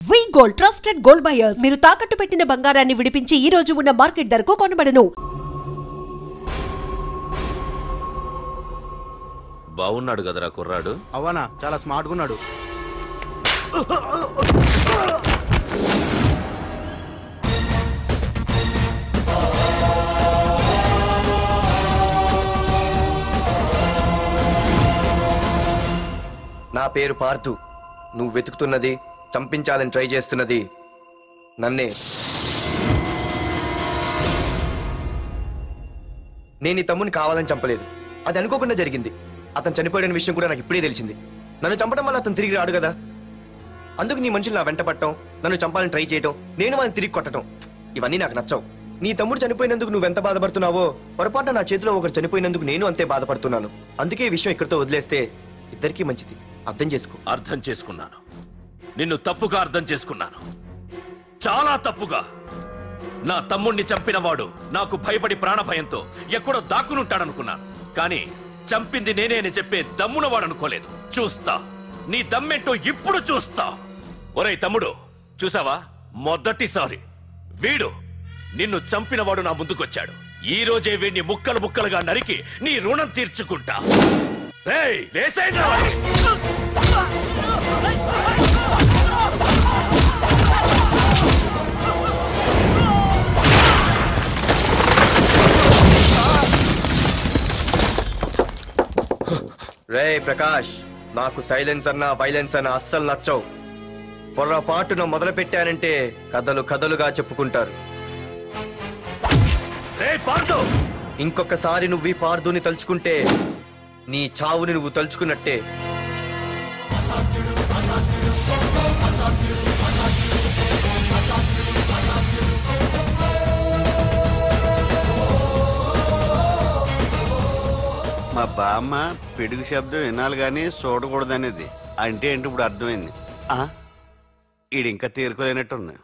వి gold trusted gold buyers మీరు తాకట్టు పెట్టిన బంగారాన్ని విడిపించి ఈ రోజు ఉన్న మార్కెట్ ధరకు కొనబడను. బాగున్నాడు కదరా కుర్రాడు. అవనా చాలా స్మార్ట్ గా ఉన్నాడు. నా పేరు పార్థు. నువ్వు వెతుకుతున్నది, చంపించాలని ట్రై చేస్తున్నది నన్నే. నేను ఈ తమ్ముని కావాలని చంపలేదు, అది అనుకోకుండా జరిగింది. అతను చనిపోయిన విషయం కూడా నాకు ఇప్పుడే తెలిసింది. నన్ను చంపడం వల్ల అతను తిరిగి రాడు కదా, అందుకు నీ మనుషులు నా వెంట పట్టడం, నన్ను చంపాలని ట్రై చేయటం, నేను వాళ్ళని తిరిగి కొట్టడం, ఇవన్నీ నాకు నచ్చవు. నీ తమ్ముడు చనిపోయినందుకు నువ్వెంత బాధపడుతున్నావో, పొరపాటున నా చేతిలో ఒకరు చనిపోయినందుకు నేను అంతే బాధపడుతున్నాను. అందుకే ఈ విషయం ఇక్కడితో వదిలేస్తే ఇద్దరికీ మంచిది. అర్థం చేసుకో. అర్థం చేసుకున్నాను. నిన్ను తప్పుగా అర్థం చేసుకున్నాను, చాలా తప్పుగా. నా తమ్ముణ్ణి చంపినవాడు నాకు భయపడి ప్రాణభయంతో ఎక్కడో దాక్కునుంటాడనుకున్నాను. కానీ చంపింది నేనే అని చెప్పే దమ్మునవాడనుకోలేదు. చూస్తా, నీ దమ్మేంటో ఇప్పుడు చూస్తా. ఒరేయ్ తమ్ముడు, చూసావా, మొదటిసారి వీడు నిన్ను చంపినవాడు నా ముందుకొచ్చాడు. ఈ రోజే వీడిని ముక్కలు ముక్కలుగా నరికి నీ రుణం తీర్చుకుంటా. రేయ్, వేసేయండిరా వాడిని. రేయ్ ప్రకాష్, నాకు సైలెన్స్ అన్నా వైలెన్స్ అన్నా అస్సలు నచ్చవు. పొర్రపాటున మొదలు పెట్టానంటే కథలు కథలుగా చెప్పుకుంటారు. ఇంకొకసారి నువ్వు ఈ పార్థుని తలుచుకుంటే నీ చావుని నువ్వు తలుచుకున్నట్టే. మా బామ్మ పిడుగు శబ్దం వినాలి కానీ చూడకూడదనేది. అంటే ఏంటి ఇప్పుడు అర్థమైంది. ఈడు ఇంకా తీరుకోలేనట్టుంది.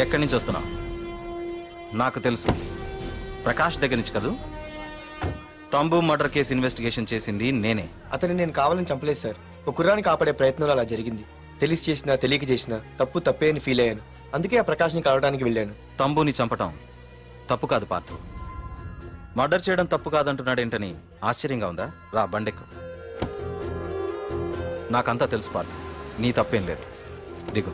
ఎక్కడి నుంచి వస్తున్నావు? నాకు తెలుసు, ప్రకాష్ దగ్గర నుంచి కదూ. తంబు మర్డర్ కేసు ఇన్వెస్టిగేషన్ చేసింది నేనే. అతన్ని నేను కావాలని చంపలేదు సార్. ఒక కుర్రాన్ని కాపాడే ప్రయత్నంలో అలా జరిగింది. తెలిసి చేసినా తెలియక చేసినా తప్పు తప్పే అని ఫీల్ అయ్యాను. అందుకే ఆ ప్రకాష్ని కలవడానికి వెళ్ళాను. తంబుని చంపటం తప్పు కాదు పార్థు. మర్డర్ చేయడం తప్పు కాదంటున్నాడేంటని ఆశ్చర్యంగా ఉందా? రా, బండెక్కు. నాకంతా తెలుసు పార్థు, నీ తప్పేం లేదు. దిగు.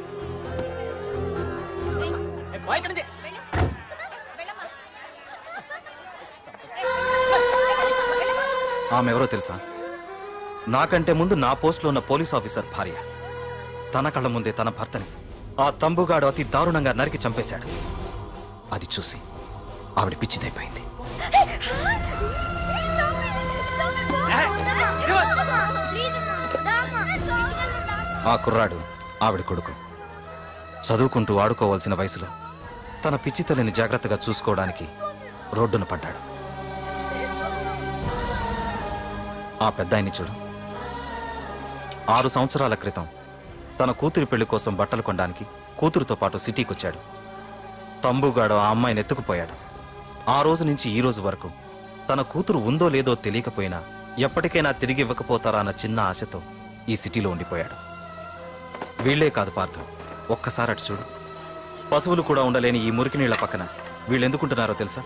ఆమె ఎవరో తెలుసా? నాకంటే ముందు నా పోస్టులో ఉన్న పోలీస్ ఆఫీసర్ భార్య. తన కళ్ళ ముందే తన భర్తని ఆ తంబుగాడు అతి దారుణంగా నరికి చంపేశాడు. అది చూసి ఆవిడ పిచ్చిదైపోయింది. ఆ కుర్రాడు ఆవిడ కొడుకు. చదువుకుంటూ ఆడుకోవాల్సిన వయసులో తన పిచ్చి తల్లిని జాగ్రత్తగా చూసుకోవడానికి రోడ్డున పడ్డాడు. ఆ పెద్దాయన్ని చూడు. 6 సంవత్సరాల క్రితం తన కూతురి పెళ్లి కోసం బట్టలు కొనడానికి కూతురుతో పాటు సిటీకి వచ్చాడు. తంబుగాడు ఆ అమ్మాయిని ఎత్తుకుపోయాడు. ఆ రోజు నుంచి ఈ రోజు వరకు తన కూతురు ఉందో లేదో తెలియకపోయినా ఎప్పటికైనా తిరిగి ఇవ్వకపోతారా అన్న చిన్న ఆశతో ఈ సిటీలో ఉండిపోయాడు. వీళ్లే కాదు పార్థు, ఒక్కసారి అటు చూడు. పశువులు కూడా ఉండలేని ఈ మురికి నీళ్ల పక్కన వీళ్ళు ఎందుకుంటున్నారో తెలుసా?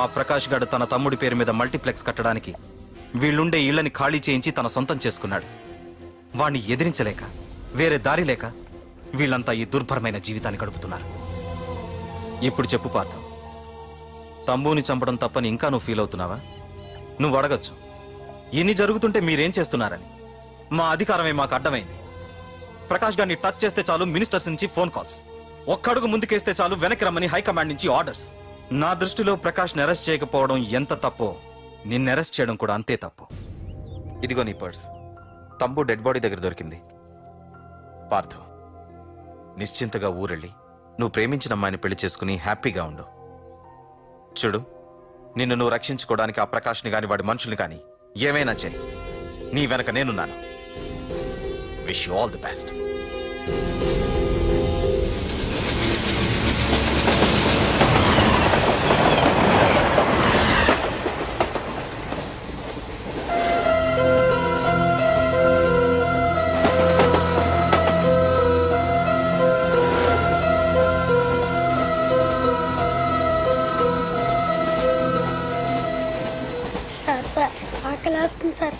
ఆ ప్రకాష్ గాడు తన తమ్ముడి పేరు మీద మల్టీప్లెక్స్ కట్టడానికి వీళ్ళుండే ఇళ్లని ఖాళీ చేయించి తన సొంతం చేసుకున్నాడు. వాణ్ణి ఎదిరించలేక, వేరే దారి లేక వీళ్ళంతా ఈ దుర్భరమైన జీవితాన్ని గడుపుతున్నారు. ఇప్పుడు చెప్పు పార్థు, తంబుని చంపడం తప్పని ఇంకా నువ్వు ఫీల్ అవుతున్నావా? నువ్వు అడగచ్చు, ఇన్ని జరుగుతుంటే మీరేం చేస్తున్నారని. మా అధికారమే మాకు అడ్డమైంది. ప్రకాష్ గారిని టచ్ చేస్తే చాలు మినిస్టర్స్ నుంచి ఫోన్ కాల్స్, ఒక్కడుగు ముందుకేస్తే చాలు వెనక్కి రమ్మని హైకమాండ్ నుంచి ఆర్డర్స్. నా దృష్టిలో ప్రకాష్ని అరెస్ట్ చేయకపోవడం ఎంత తప్పో నిన్ను అరెస్ట్ చేయడం కూడా అంతే తప్పు. ఇదిగో నీ పర్స్, తంబు డెడ్ బాడీ దగ్గర దొరికింది. పార్థు, నిశ్చింతగా ఊరెళ్ళి నువ్వు ప్రేమించిన అమ్మాయిని పెళ్లి చేసుకుని హ్యాపీగా ఉండు. చూడు, నిన్ను నువ్వు రక్షించుకోవడానికి ఆ ప్రకాష్ని గాని వాడి మనుషుల్ని కానీ ఏమైనా చేయి. నీ వెనక నేనున్నాను. Wish you all the best.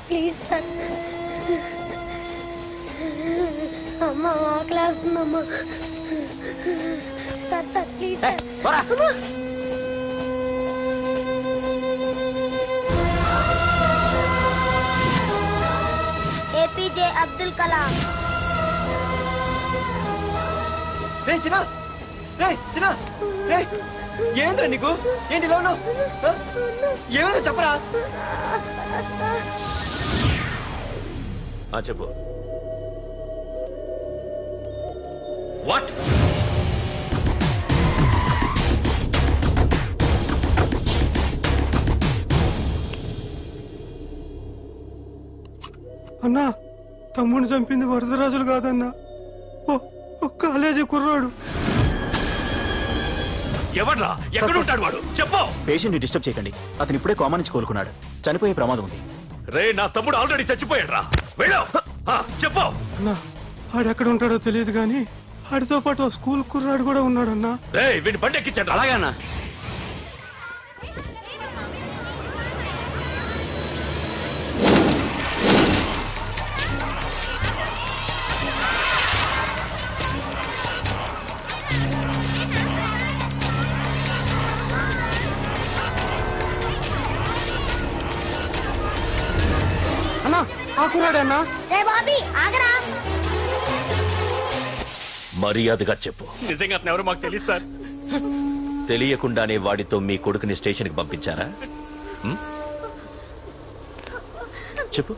Please sir. అమ్మ ఆకలేస్తుందమ్మా. Sir sir please sir. APJ Abdul Kalam. ఏంద్రా నీకు? ఏంటి ఇలా ఉన్నావు? ఏమైందో చెప్పరా? చెప్పు. వాట్? అన్నా, తమ్ముడిని చంపింది వరదరాజులు కాదన్నా, ఓ కాలేజీ కుర్రాడు. ఎవడ్రా? ఎక్కడుంటాడు వాడు? చెప్పు. పేషెంట్ ని డిస్టర్బ్ చేయకండి. అతను ఇప్పుడే కోమా నుంచి కోలుకున్నాడు. చనిపోయే ప్రమాదం ఉంది. రే, నా తమ్ముడు ఆల్రెడీ చచ్చిపోయాడు రా. వెళ్ళు. చెప్పు. అన్నా, ఆడెక్కడ ఉంటాడో తెలియదు కానీ ఆడితో పాటు స్కూల్ కుర్రాడు కూడా ఉన్నాడన్నా. రే, వీడిని బండి ఎక్కించండి. అలాగేనా? మర్యాదగా చెప్పు. నిజంగా అతను ఎవరు మాకు తెలియదు సార్. తెలియకుండానే వాడితో మీ కొడుకుని స్టేషన్కి పంపించారా? చెప్పు.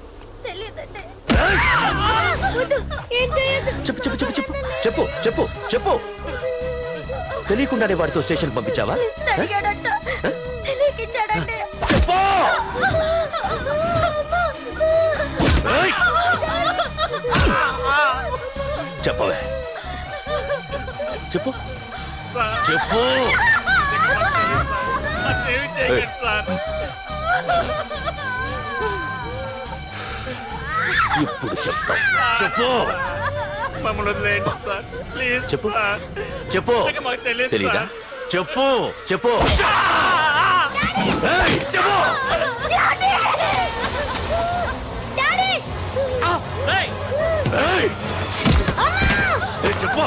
చెప్పు చెప్పు చెప్పు చెప్పు చెప్పు చెప్పు చెప్పు. తెలియకుండానే వాడితో స్టేషన్కి పంపించావా? చెప్పు. చెప్పవే. చెప్పు చెప్పు. ఇప్పుడు చెప్తా. చెప్పు. చెప్పు చెప్పు. తెలీదా? చెప్పు చెప్పు చెప్పు. చెప్పు.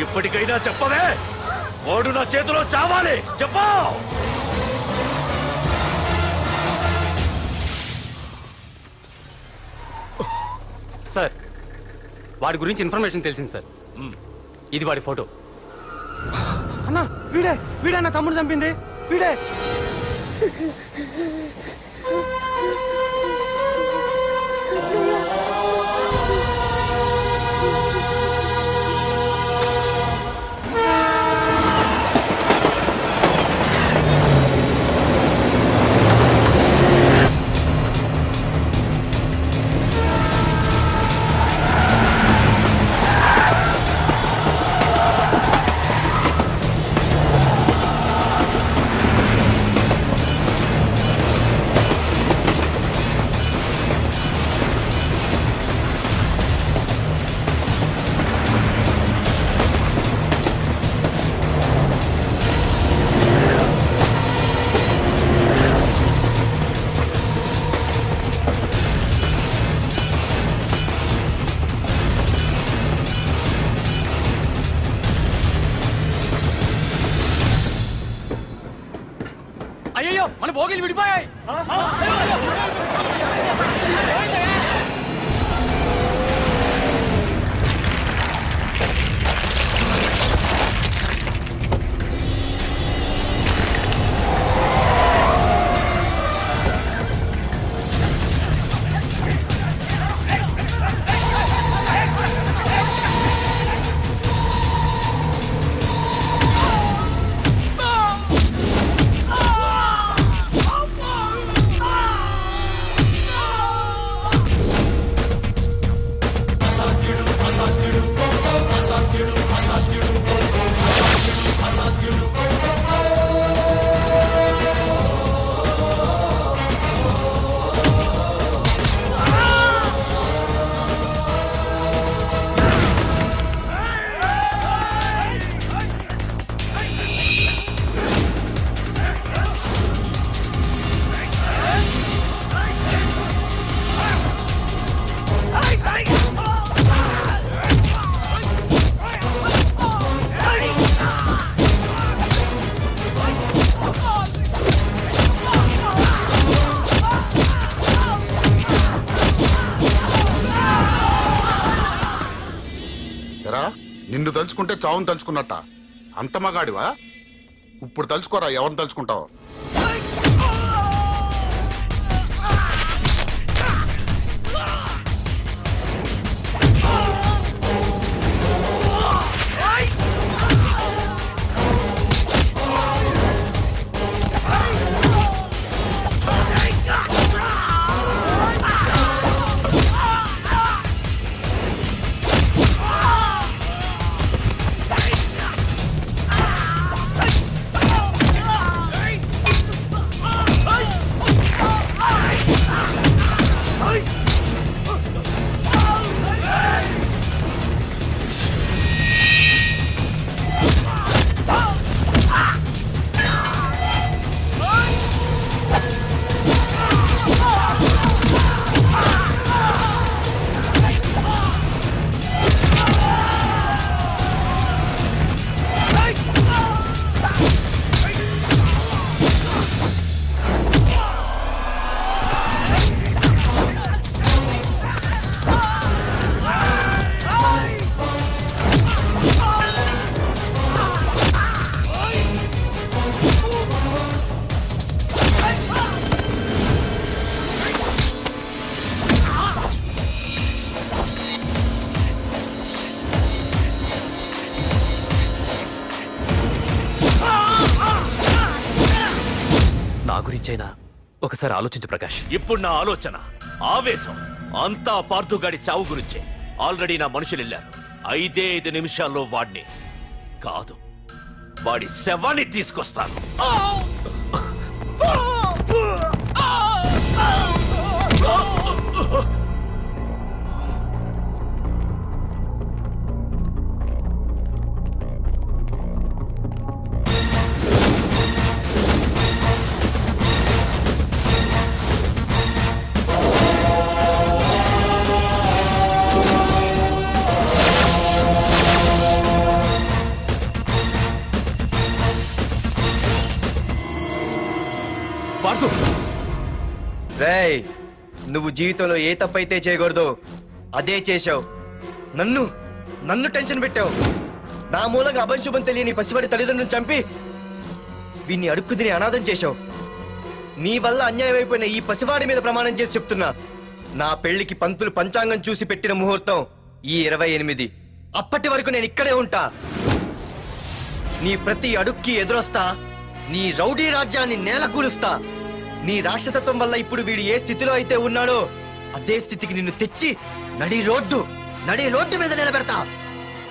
ఇప్పటికైనా చెప్పవే. వాడు నా చేతిలో చావాలి. చెప్పు. సార్, వాడి గురించి ఇన్ఫర్మేషన్ తెలిసింది సార్. ఇది వాడి ఫోటో. అన్నా, వీడే నా తమ్ముడు చంపింది. వీడే. అయ్యో, మన భోగిలు విడిపోయాయి. నిన్ను తలుచుకుంటే చావును తలుచుకున్నట్ట. అంత మగాడివా? ఇప్పుడు తలుచుకోరా, ఎవరిని తలుచుకుంటావు? ఒకసారి ఆలోచించు ప్రకాష్. ఇప్పుడు నా ఆలోచన, ఆవేశం అంతా పార్థుగాడి చావు గురించే. ఆల్రెడీ నా మనుషులు వెళ్ళారు. 5 నిమిషాల్లో వాడిని కాదు, వాడి శవాన్ని తీసుకొస్తాను. రేయ్, నువ్వు జీవితంలో ఏ తప్పైతే చేయకూడదు అదే చేశావు. నన్ను టెన్షన్ పెట్టావు. నా మూలంగా అభంశుభం తెలియని పసివాడి తల్లిదండ్రులను చంపి వీన్ని అడుక్కు తిని అనాథం చేశావు. నీ వల్ల అన్యాయం అయిపోయిన ఈ పసివాడి మీద ప్రమాణం చేసి చెప్తున్నా, నా పెళ్లికి పంతులు పంచాంగం చూసి పెట్టిన ముహూర్తం ఈ 28. అప్పటి వరకు నేను ఇక్కడే ఉంటా. నీ ప్రతి అడుక్కి ఎదురొస్తా. నీ రౌడీ రాజ్యాన్ని నేలకూలుస్తా. నీ రాక్షసత్వం వల్ల ఇప్పుడు వీడు ఏ స్థితిలో అయితే ఉన్నాడో అదే స్థితికి నిన్ను తెచ్చి నడి రోడ్డు మీద నిలబెడతా.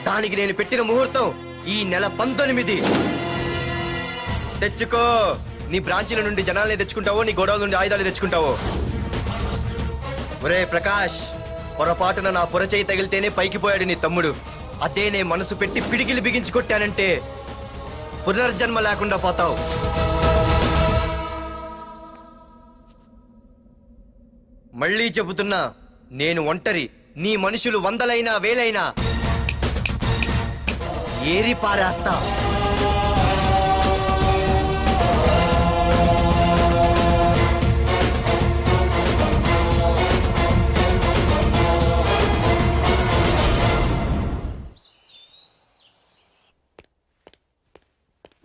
దానికి నేను పెట్టిన ముహూర్తం ఈ నెల 19. తెచ్చుకో. నీ బ్రాంచీల నుండి జనాల్ని తెచ్చుకుంటావో, నీ గొడవల నుండి ఆయుధాలు తెచ్చుకుంటావో. ఒరే ప్రకాష్, పొరపాటున నా పొరచేయి తగిలితేనే పైకి పోయాడు నీ తమ్ముడు. అదే నే మనసు పెట్టి పిడికిలి బిగించి కొట్టానంటే పునర్జన్మ లేకుండా పోతావు. మళ్ళీ చెబుతున్నా, నేను ఒంటరి. నీ మనుషులు 100లైనా 1000లైనా ఏరి పారేస్తా.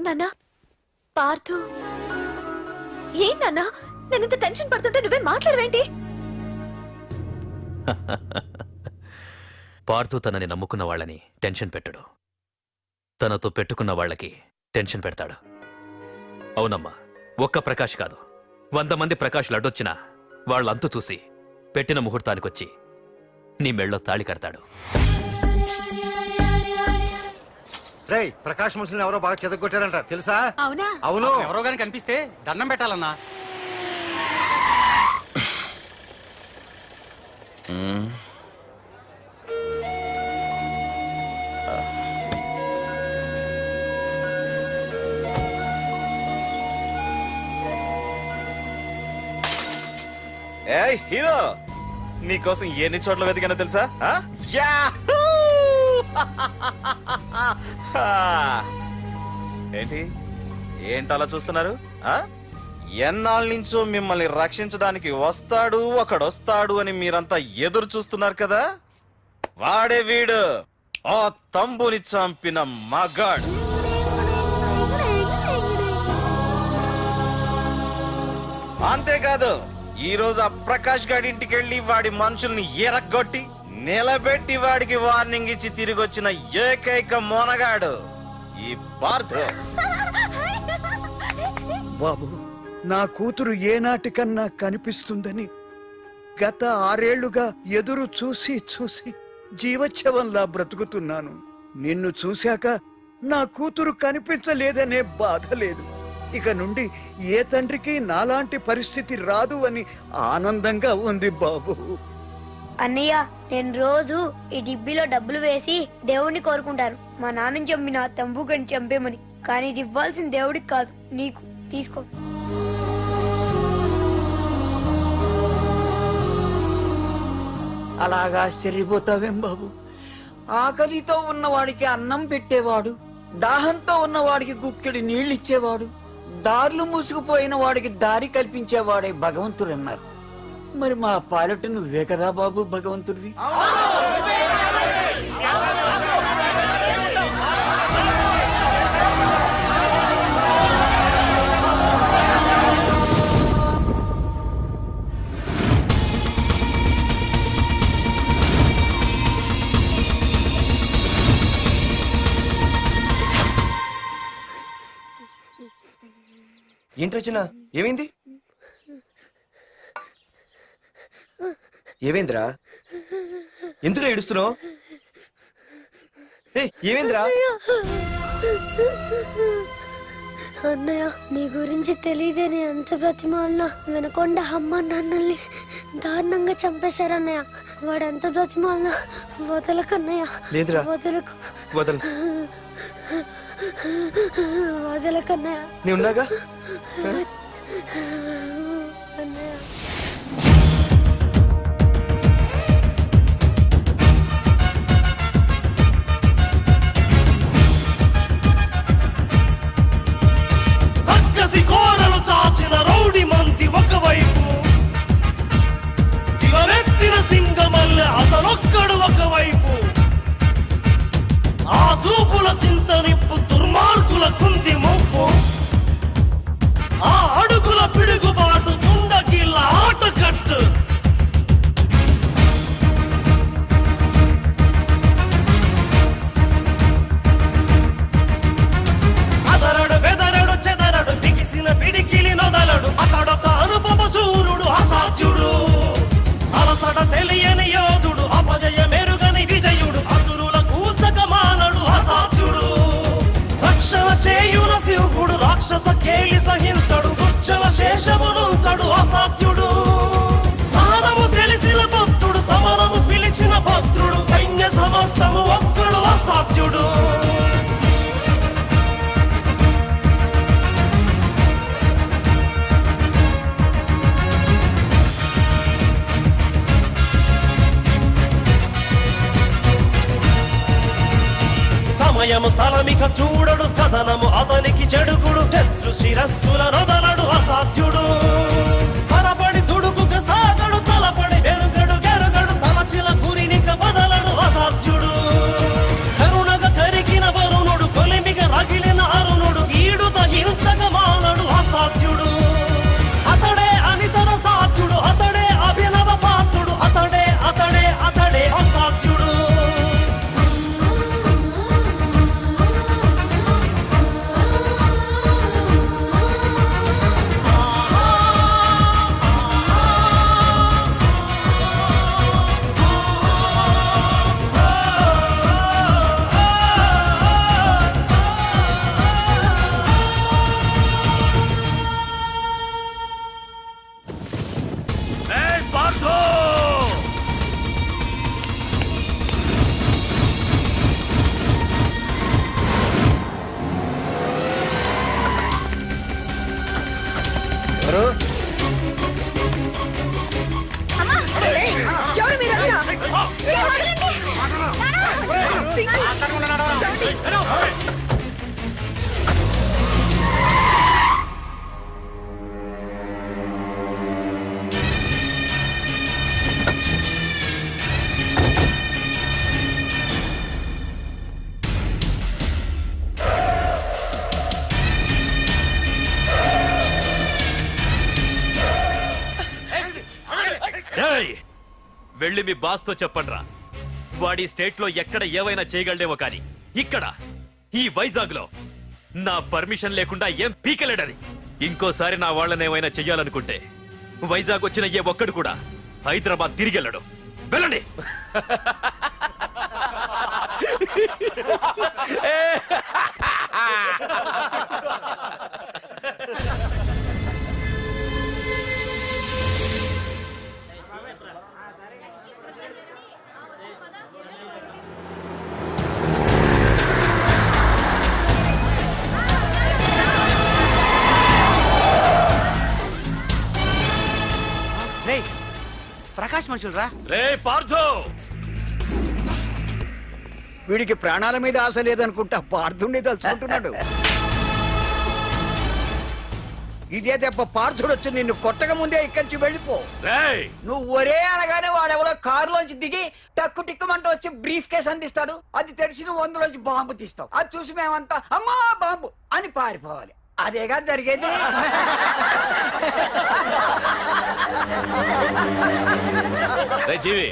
నాన్నా, పార్థు ఏం నాన్నా? నేను ఇంత టెన్షన్ పడుతుంటే నువ్వే మాట్లాడవేంటి? పార్థు తనని నమ్ముకున్న వాళ్ళని టెన్షన్ పెట్టడు, తనతో పెట్టుకున్న వాళ్ళకి టెన్షన్ పెడతాడు. అవునమ్మా, ఒక్క ప్రకాష్ కాదు, 100 మంది ప్రకాష్లు అడ్డొచ్చినా వాళ్ళంతు చూసి పెట్టిన ముహూర్తానికొచ్చి నీ మెళ్ళో తాళి కడతాడు. రేయ్, ప్రకాష్ మనుషుల్ని ఎవరో బాగా చెదగొట్టారంట, తెలుసా? అవునా? అవును. ఎవరో గాని కనిపిస్తే దండం పెట్టాలన్నా. ఏయ్ హీరో, నీకోసం ఎన్ని చోట్ల వెతికానో తెలుసా? ఏంటి అలా చూస్తున్నారు? ఎన్నాళ్ళ నుంచో మిమ్మల్ని రక్షించడానికి ఒకడొస్తాడు అని మీరంతా ఎదురు చూస్తున్నారు కదా, వాడే వీడు. ఆ తంబుని చంపిన మగాడు. అంతేకాదు ఈ రోజు ఆ ప్రకాష్ గారి ఇంటికి వెళ్ళి వాడి మనుషుల్ని ఎరగొట్టి నిలబెట్టి వాడికి వార్నింగ్ ఇచ్చి తిరిగి వచ్చిన ఏకైక మొనగాడు ఈ పార్థు. బాబు, నా కూతురు ఏనాటికన్నా కనిపిస్తుందని గత 6 ఏళ్లుగా ఎదురు చూసి చూసి జీవోత్సవంలా బ్రతుకుతున్నాను. నిన్ను చూశాక నా కూతురు కనిపించలేదనే బాధ లేదు. ఇక నుండి ఏ తండ్రికి నాలాంటి పరిస్థితి రాదు అని ఆనందంగా ఉంది బాబు. అన్నయ్య, నేను రోజు ఈ డిబ్బీలో డబ్బులు వేసి దేవుణ్ణి కోరుకుంటాను, మా నాన్నని చంపిన తంబుగని చంపేమని. కానీ ఇది ఇవ్వాల్సిన దేవుడికి కాదు, నీకు. తీసుకో. అలాగా ఆశ్చర్యపోతావేం బాబు? ఆకలితో ఉన్నవాడికి అన్నం పెట్టేవాడు, దాహంతో ఉన్నవాడికి గుక్కెడి నీళ్ళిచ్చేవాడు, దారులు మూసుకుపోయిన వాడికి దారి కల్పించేవాడే భగవంతుడు అన్నారు. మరి మా పాలెట నువ్వే కదా బాబు భగవంతుడివి. ఏంటి రచన, ఏమైంది? ఏమైందిరా? ఎందుకు ఏడుస్తున్నావు? ఏమైందిరా? అన్నయ్య, నీ గురించి తెలియదని ఎంత బ్రతిమాలినా వినకుండా అమ్మ నాన్నల్ని దారుణంగా చంపేశారన్నయ్య. వాడు ఎంత బ్రతిమాలినా వదలకన్నయ్య. లేదురా, వదలకు. వదలకన్నయ్య. నీ ఉన్నాగా అన్నయ్య. కోరలు చాచిన రౌడి మంది ఒకవైపు, శివమెత్తిన సింగమల్లె అతనొక్కడు ఒకవైపు, ఆ చూపుల చింత నిప్పు దుర్మార్గుల కుంది ముప్పు, ఆ అడుగుల పిడుగుబాటు తుండగిల్ల ఆటకట్టు. అదరడు బెదరడు చెదరడు బిగిసిన పిడికిలి నొదలడు, అతడొక అనుపమ శూరుడు అసాధ్యుడు, అలసట తెలియని యోధుడు, అపజయ మెరుగని విజయుడు, అసురుల కూల్చక మానడు అసాధ్యుడు, రక్షణ చేయున శివుడు, రాక్షస కేలి సహించడు, దుచ్చల శేషమునుంచడు అసాధ్యుడు, సహనము తెలిసిన భక్తుడు, సమరము పిలిచిన భద్రుడు, సైన్య సమస్తము ఒక్కడు అసాధ్యుడు. సమయము స్థలమిక చూడడు, కథనము అతనికి చెడుగుడు, శత్రు శిరస్సుల నొదలడు అసాధ్యుడు, పరపడి దుడుకుక సాగడు, తలపడి వెరుగడు గెరుగడు, తలచిన గురినిక బదలడు అసాధ్యుడు, కరుణగ కరిగిన వరుణుడు, కొలిమిగ రగిలిన అరుణుడు, ఈడుత హింసగ మానడు అసాధ్యుడు, అతడే అనితర సాధ్యుడు, అతడే అభినవ పాత్రుడు, అతడే అతడే అతడే అసాధ్యుడు. వెళ్ళి మీ బాస్తో చెప్పండ్రా, వాడి స్టేట్ లో ఎక్కడ ఏవైనా చేయగలడేమో కానీ ఇక్కడ ఈ వైజాగ్ లో నా పర్మిషన్ లేకుండా ఏం పీకలేడని. ఇంకోసారి నా వాళ్ళని ఏమైనా చెయ్యాలనుకుంటే వైజాగ్ వచ్చిన ఏ ఒక్కడు కూడా హైదరాబాద్ తిరిగి వెళ్ళడు. వెళ్ళండి. ప్రకాష్ మనుషులు రా. రే పార్థు, వీడికి ప్రాణాల మీద ఆశ లేదనుకుంటా పార్థుడిని తలుచుకుంటున్నాడు. ఇదే దెబ్బ పార్థుడు వచ్చి నిన్ను కొట్టక ముందే ఇక్కడి నుంచి వెళ్ళిపో. నువ్వు ఒరే అనగానే వాడెవడో కారులోంచి దిగి టక్కు టిక్కుమంటూ వచ్చి బ్రీఫ్ కేసు అందిస్తాడు. అది తెరిచి నువ్వు అందులోంచి బాంబు తీస్తావు. అది చూసి మేమంతా అమ్మా బాంబు అని పారిపోవాలి. అదేగా జరిగేది. జీవి,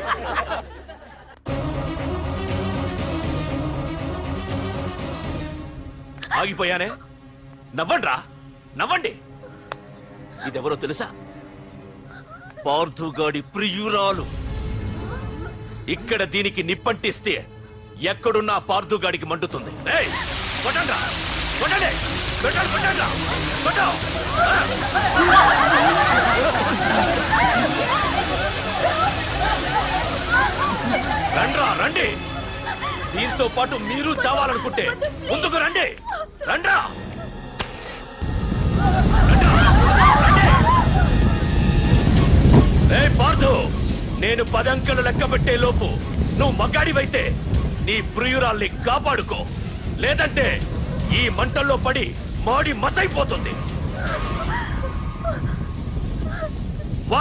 ఆగిపోయానే. నవ్వండ్రా, నవ్వండి. ఇదెవరో తెలుసా? పార్థుగాడి ప్రియురాలు. ఇక్కడ దీనికి నిప్పంటిస్తే ఎక్కడున్నా పార్థుగాడికి మండుతుంది. కొట్టండ్రా, కొట్టండి, కొట్టండి, కొట్టండ్రా, కొట్టు. రండ్రా, రండి. దీంతో పాటు మీరు చావాలనుకుంటే ముందుకు రండి. రండ్రా. పార్థు, నేను 10 అంకెలు లెక్క పెట్టే లోపు నువ్వు మగాడివైతే నీ ప్రియురాల్ని కాపాడుకో. లేదంటే ఈ మంటల్లో పడి మాడి మసైపోతుంది.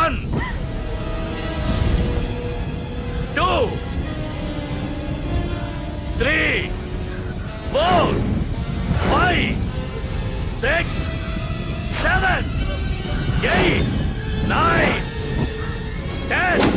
1 2 3 4 5 6 7 8 9 10.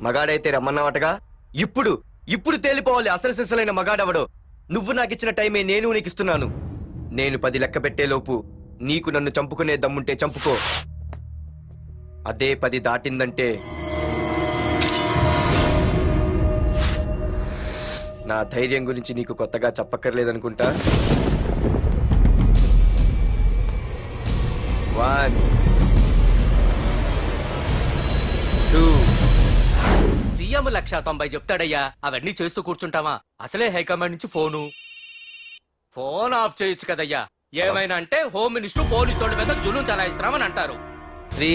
మగాడైతే రమ్మన్నావటగా. ఇప్పుడు ఇప్పుడు తేలిపోవాలి అసలు సిసలైన మగాడవడో. నువ్వు నాకిచ్చిన టైమే నేను నీకు ఇస్తున్నాను. నేను 10 లెక్క పెట్టేలోపు నీకు నన్ను చంపుకునే దమ్ముంటే చంపుకో. అదే 10 దాటిందంటే నా ధైర్యం గురించి నీకు కొత్తగా చెప్పక్కర్లేదనుకుంటా. 1 2 సీఎం 190 చెప్తాడయ్యా. అవన్నీ చేస్తూ కూర్చుంటావా? అసలే హైకమాండ్ నుంచి ఫోన్ ఆఫ్ చేయొచ్చు కదయ్యా. ఏమైనా అంటే హోమ్ మినిస్టర్ పోలీసు వాళ్ళ మీద జులుం చలాయిస్తున్నామని అంటారు. 3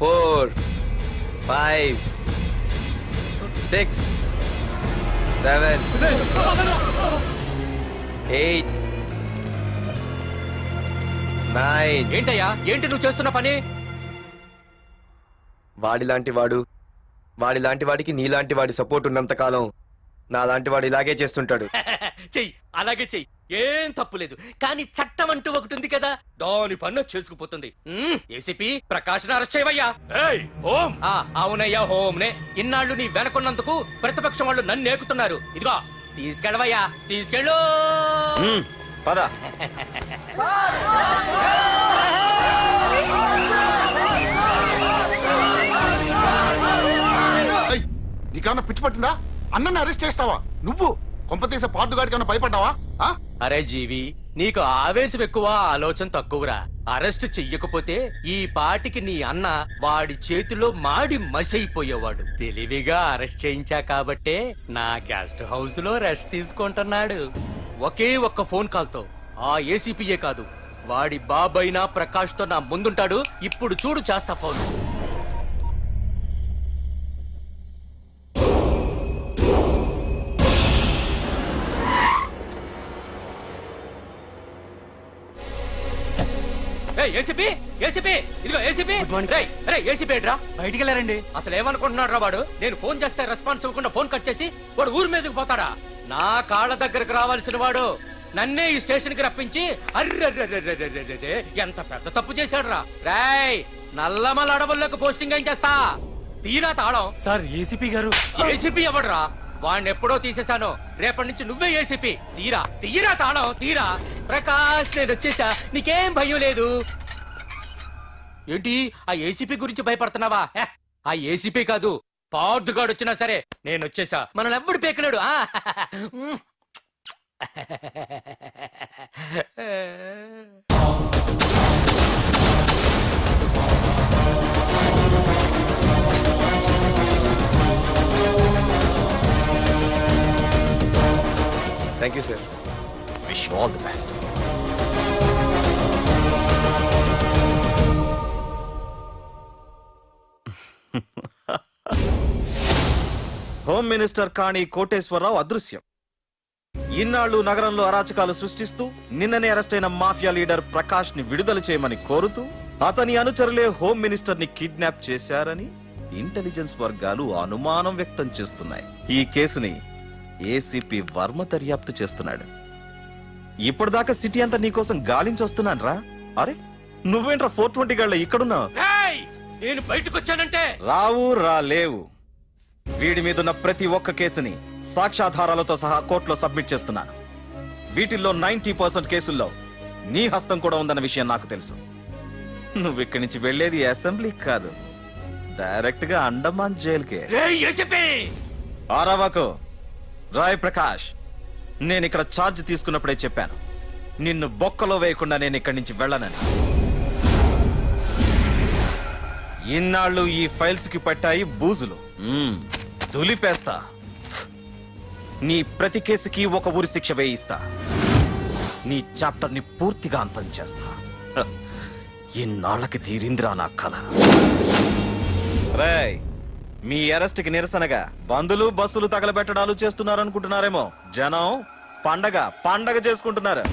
4 5 6 7 8 9. ఏంటయ్యా, ఏంటి నువ్వు చేస్తున్న పని? వాడిలాంటి వాడికి నీలాంటి వాడి సపోర్ట్ ఉన్నంత కాలం నాలాంటి వాడు ఇలాగే చేస్తుంటాడు. చెయ్యి, అలాగే చెయ్యి, ఏం తప్పులేదు. కానీ చట్టం అంటూ ఒకటి ఉంది కదా, దాని పన్ను చేసుకుపోతుంది. ఏసీపీ ప్రకాష్ అరెస్ట్ చేయవయ్యా. అవునయ్యా, హోమ్నే. ఇన్నాళ్ళు నీ వెనకున్నందుకు ప్రతిపక్షం వాళ్ళు నన్ను నేకుతున్నారు. ఇదిగో తీసుకెళ్ళవయ్యా, తీసుకెళ్ళు. పద. నీకేమన్నా పిచ్చి పట్టిందా? అన్నని అరెస్ట్ చేస్తావా నువ్వు? కొంపతీసే పార్దుగాడికన్నా భయపడ్డావా? అరే జీవి, నీకు ఆవేశం ఎక్కువ, ఆలోచన తక్కువరా. అరెస్ట్ చెయ్యకపోతే ఈ పాటికి నీ అన్న వాడి చేతిలో మాడి మసైపోయేవాడు. తెలివిగా అరెస్ట్ చేయించా కాబట్టే నా గెస్ట్ హౌస్ లో రెస్ట్ తీసుకుంటున్నాడు. ఒకే ఒక్క ఫోన్ కాల్ తో ఆ ఏసీపీయే కాదు, వాడి బాబైనా ప్రకాష్ తో నా ముందుంటాడు. ఇప్పుడు చూడు చేస్తా ఫోన్. ఏసీపీ, ఏసీపీ, ఇదిగో ఏసీపీ. ఏసీపీ ఏంట్రా? బయటికి వెళ్ళారండి. అసలు ఏమనుకుంటున్నాడు రా వాడు? నేను ఫోన్ చేస్తే రెస్పాన్స్ ఇవ్వకుండా ఫోన్ కట్ చేసి వాడు ఊరి మీదకి పోతాడా? నా కాళ్ళ దగ్గరకు రావాల్సిన వాడు నన్నే ఈ స్టేషన్ కి రప్పించి అర్రె ఎంత పెద్ద తప్పు చేశాడు రా. రాయ్, నల్లమల అడవుల్లోకి పోస్టింగ్ ఏం చేస్తా? తీరా తాళం. సార్ ఏసీపీ గారు. ఏసీపీ ఎవడరా? వాడిని ఎప్పుడో తీసేశాను. రేపటి నుంచి నువ్వే ఏసీపీ. తీరా తీరా తాళం తీరా. ప్రకాష్, నేను వచ్చేసా, నీకేం భయం లేదు. ఏంటి ఆ ఏసీపీ గురించి భయపడుతున్నావా? ఆ ఏసీపీ కాదు, పార్దుగాడు వచ్చినా సరే నేను వచ్చేసా. మనల్ని ఎవ్వడు పేకలేడు. Thank you sir. Wish you all the best. Home minister Kani Koteswararao అదృశ్యం. ఇన్నాళ్లు నగరంలో అరాచకాలు సృష్టిస్తూ నిన్ననే అరెస్ట్ అయిన మాఫియా లీడర్ ప్రకాష్ ని విడుదల చేయమని కోరుతూ అతని అనుచరులే హోమ్ మినిస్టర్ ని కిడ్నాప్ చేశారని ఇంటెలిజెన్స్ వర్గాలు అనుమానం వ్యక్తం చేస్తున్నాయి. ఈ కేసుని ఏసీపీ వర్మ దర్యాప్తు చేస్తున్నాడు. ఇప్పటిదాకా సిటీ అంతా నీకోసం గాలించొస్తున్నాను రా. అరే నువ్వేంట్రా 420 గళ్ళ ఇక్కడున్నావు? నేను బయటకు వచ్చానంటే రావు రాలేవు. వీడి మీదున్న ప్రతి ఒక్క కేసుని సాక్ష్యాధారాలతో సహా కోర్టులో సబ్మిట్ చేస్తున్నాను. వీటిల్లో 90% కేసుల్లో నీ హస్తం కూడా ఉందన్న విషయం నాకు తెలుసు. నువ్వు ఇక్కడి నుంచి వెళ్లేది అసెంబ్లీకి కాదు, డైరెక్ట్ గా అండమాన్ జైలుకే. ఆరావాకు రాయ్ ప్రకాష్, నేను ఇక్కడ ఛార్జ్ తీసుకున్నప్పుడే చెప్పాను, నిన్ను బొక్కలో వేయకుండా నేను ఇక్కడి నుంచి వెళ్ళనని. ఇన్నాళ్ళు ఈ ఫైల్స్ కి పట్టాయి బూజులు. దులిపేస్తా. నీ ప్రతి కేసుకి ఒక ఊరి శిక్ష వేయిస్తా. నీ చాప్టర్ ని పూర్తిగా అంతం చేస్తా. ఇన్నాళ్ళకి తీరిందిరా నా కళ. రేయ్, మీ అరెస్ట్ కి నిరసనగా బందులు బస్సులు తగలబెట్టడాలు చేస్తున్నారనుకుంటున్నారేమో. జనం పండగ పండగ చేసుకుంటున్నారు.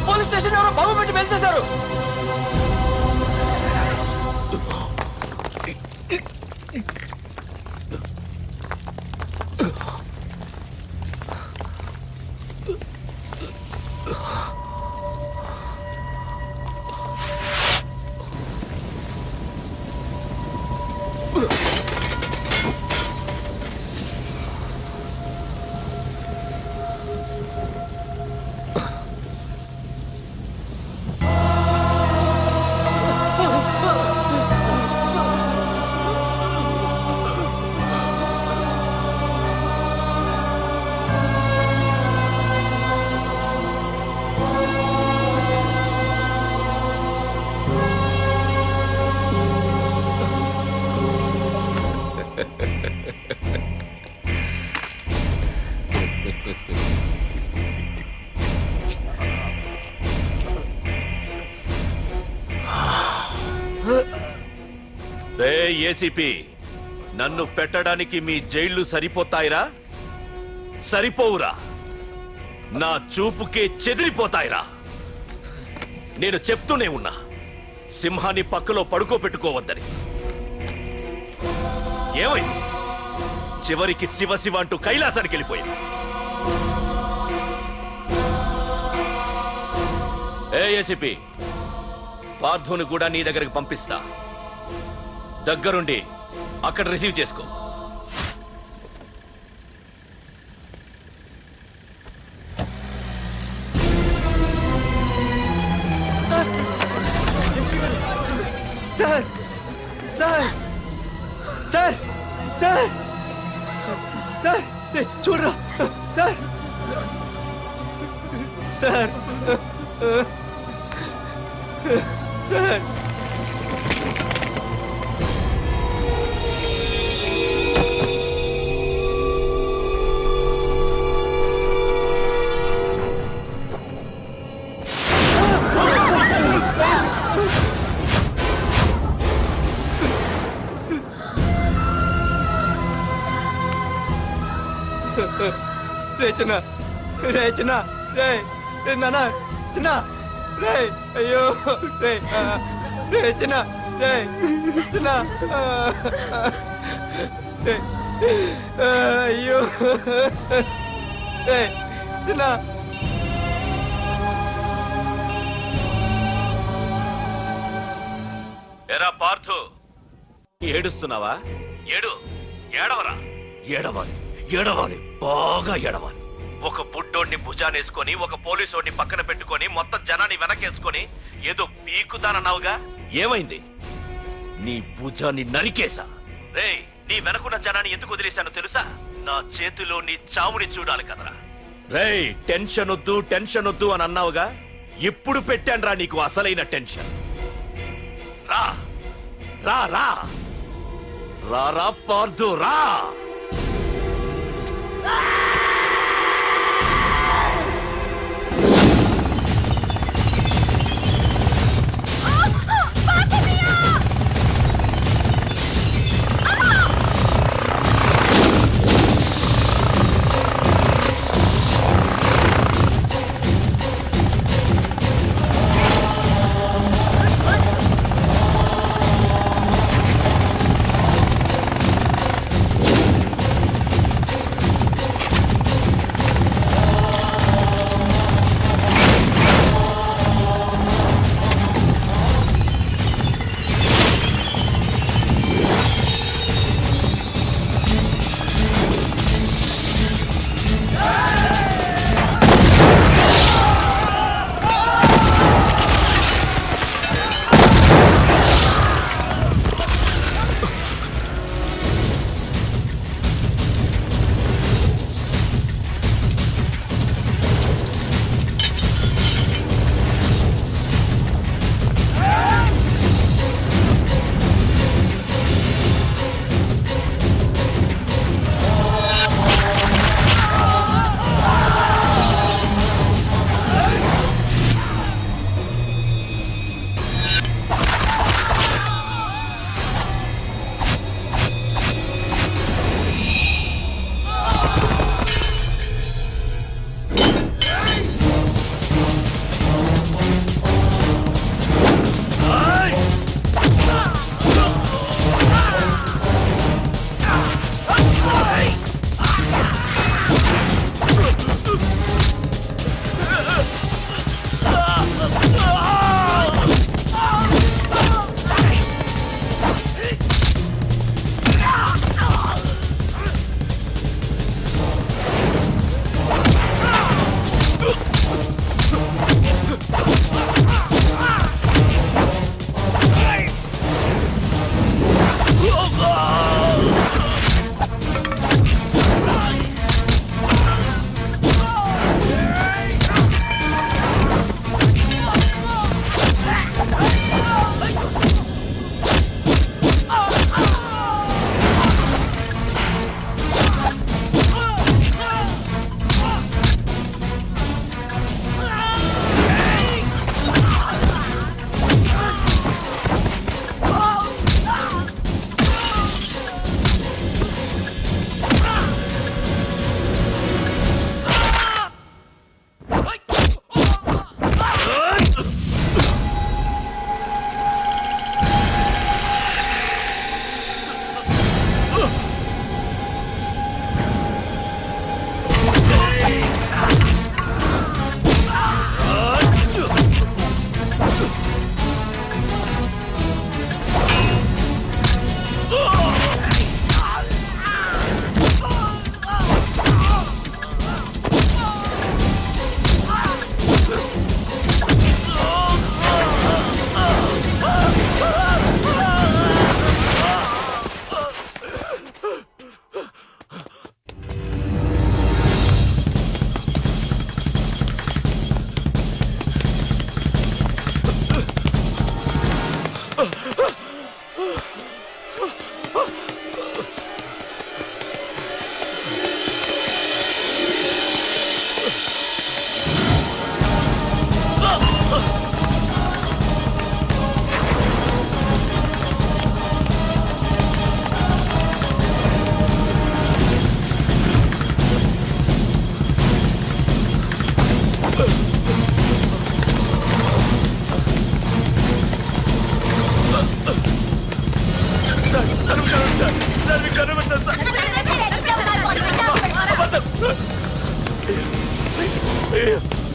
పోలీస్ స్టేషన్ ఎవరో బాబు పెట్టి పెంచేశారు. ఏసీపీ, నన్ను పెట్టడానికి మీ జైళ్లు సరిపోతాయిరా? సరిపోవురా. నా చూపుకే చెదిరిపోతాయిరా. నేను చెప్తూనే ఉన్నా, సింహాన్ని పక్కలో పడుకోబెట్టుకోవద్దని. ఏమైంది? చివరికి శివ శివ అంటూ కైలాసానికి వెళ్ళిపోయింది. ఏసీపీ, పార్థుని కూడా నీ దగ్గరికి పంపిస్తా. దగ్గరుండి అక్కడ రిసీవ్ చేసుకో. చూడరా సార్ సార్ సార్ రే చిన్న రే చిన్న రే నాన్న చిన్న రే అయ్యో రే రే చిన్న రే చిన్న రే అయ్యో రే చిన్న ఎరా పార్థు ఏడుస్తున్నావా? ఏడవరా, ఏడవాలి, ఏడవాలి, బాగా ఏడవాలి. ఒక బుడ్డోడిని భుజానేసుకొని ఒక పోలీసోడిని పక్కన పెట్టుకొని మొత్తం జనాన్ని వెనకేసుకొని ఏదో పీకుతానన్నావుగా, ఏమైంది? నీ భుజాన్ని నరికేశా. రేయ్, నీ వెనకున్న జనాన్ని ఎందుకు వదిలేశానో తెలుసా? నా చేతిలో నీ చావుని చూడాలి కదరా. రేయ్, టెన్షన్ వద్దు టెన్షన్ వద్దు అని అన్నావుగా, ఇప్పుడు పెట్టానురా నీకు అసలైన టెన్షన్. రా రా రా రా రా పార్థు రా.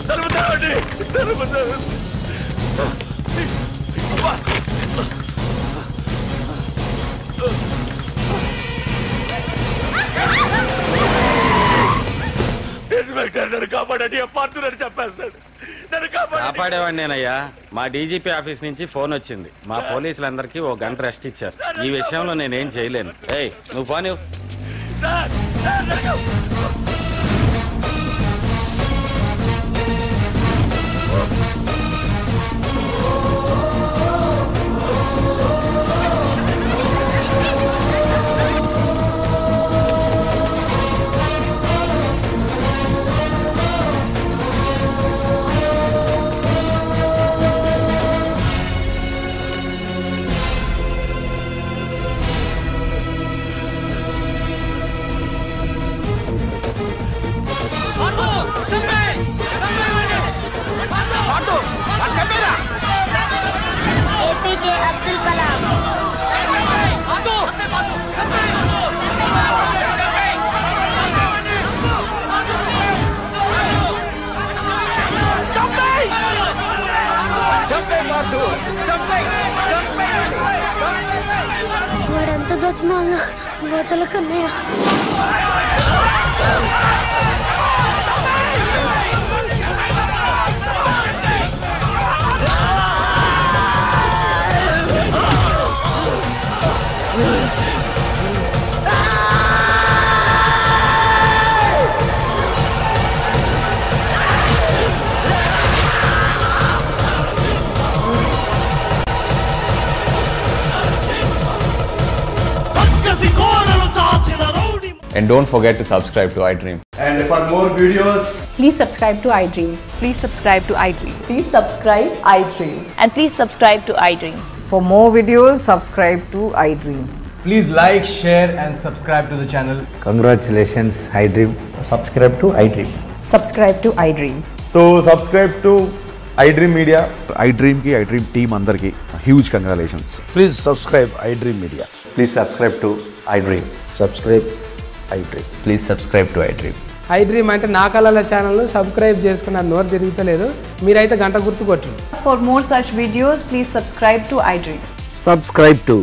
తలుపుతావండి, తలుపుతావు. ఇన్స్పెక్టర్ నన్ను కాపాడండి, పార్థునని చెప్పేస్తాడు. నన్ను కాపాడేవాడిని నేనయ్యా. మా డీజీపీ ఆఫీస్ నుంచి ఫోన్ వచ్చింది. మా పోలీసులందరికీ 1 గంట రెస్ట్ ఇచ్చారు. ఈ విషయంలో నేనేం చేయలేను. ఏయ్ నువ్వు ఫోన్ ఇవ్వు. APJ Abdul Kalam. వాడంత బ్రతిమాల వదలకన్నయ్య. And don't forget to subscribe to iDream. And for more videos, please subscribe to iDream. Please subscribe to iDream. Please subscribe iDream. And please subscribe to iDream. For more videos, subscribe to iDream. please like, share and subscribe to the channel. Congratulations, iDream. Subscribe to iDream. Subscribe to iDream. So subscribe to iDream Media. iDream ki iDream team andarki huge congratulations. Please subscribe iDream Media. Please subscribe to iDream. Subscribe iDream. Please subscribe to iDream. iDream అంటే నా కళల channel subscribe చేసుకున్న నోరు తిరుగుతలేదు. మీరైతే గంట గుర్తు కొట్టండి. For more such videos, please subscribe to iDream. Subscribe to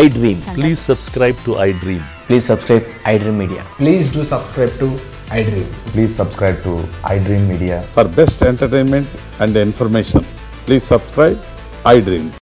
iDream. Please subscribe to iDream. Please subscribe iDream Media. Please do subscribe to iDream. Please subscribe to iDream Media. For best entertainment and information, please subscribe iDream.